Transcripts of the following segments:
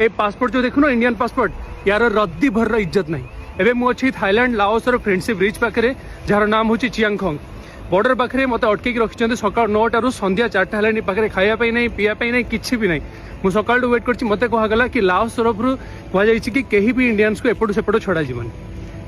ए passport जो देखुन Indian passport यार रद्दी भर इज्जत नहीं। एबे मु अच्छी थाईलैंड लाओस फ्रेंडशिप ब्रिज पाखे जार नाम हूँ चियांगखोंग बॉर्डर पाखे मत अटक रखिंट सका 9टारू संध्या 4टा है पाखे खायापी नहीं पीवाई नहीं किसी भी नहीं। मुझे सका वेट कर मत कहगला कि लाओस तरफ कहुई कि कहीं भी इंडियंस को एपटू सेपटू छड़ा जीवन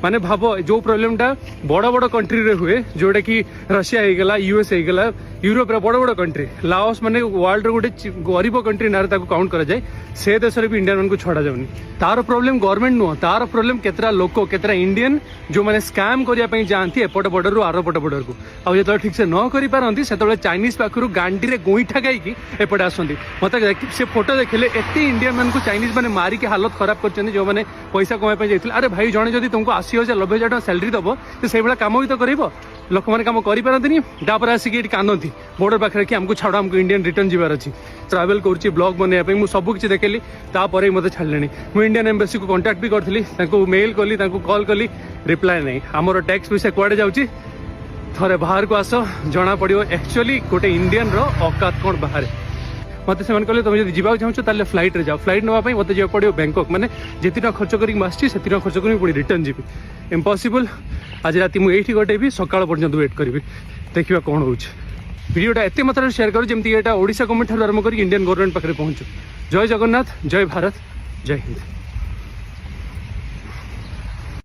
माने भाव जो प्रोब्लेमटा बड़ बड़ कंट्री रे हुए जोटा कि रशिया होगला यूएस होगला यूरोप बड़ बड़ कंट्री लाओस माने वर्ल्ड गोटे गरीब कंट्री ना काउंट करा जाए से देश भी इंडियन मान को छड़ा जाऊनी। तार प्रोब्लेम गवर्नमेंट नुह तार प्रोब्लेम केतरा लोक केतरा इंडियन जो मैंने स्कैम करने जाती एपट बॉर्डर रू आर पट बॉर्डर को आउ जो ठीक से न करें से चाइनीज पाखु गांडी में गोईठा खाई एपटे आसती मत से फोटो देखले एत इंडियन मान को चाइनीज मैंने मारिक हालत खराब कर जो मैंने पैसा कमाई जाते अरे भाई जड़े जब तुमको 80,000 90,000 टका सैलरी दब तो से कम भी तो कर लोक मैंने कम करपारती तापर आसिक कानती बॉर्डर पाखे कि आमको छाड़ आमको इंडियन रिटर्न जीवार अच्छी ट्रावेल करुँची ब्लॉग बनवाई मुझे सबकि देखली तापर मत छाड़े मुझे इंडियन एम्बासी को कांटेक्ट भी करी मेल कली कॉल कली रिप्लाय नहीं आमर टैक्स पैसा कुआडे जाऊँगी थरे बाहर को आस जना पड़ो एक्चुअली गोटे इंडियन औकात कौन बाहर मत से कहले तुम जब जावाक चाहो फ्लाइट रे जाओ फ्लाइट नापी मत जा पड़ो बैंकॉक मैंने जितनी टका खर्च करके आसी से खर्च कर पुणी रिटर्न जी इम्पॉसिबल आज राति मुझे गोटे भी सकाल पर्यंत वेट करी देखा कौन हो वीडियोटा एत मात्रा शेयर करूँ जमी यहाँ ओडिशा गवर्नमेंट आरंभ कर इंडियन गवर्नमेंट पाखे पहुँचू। जय जगन्नाथ जय भारत जय हिंद।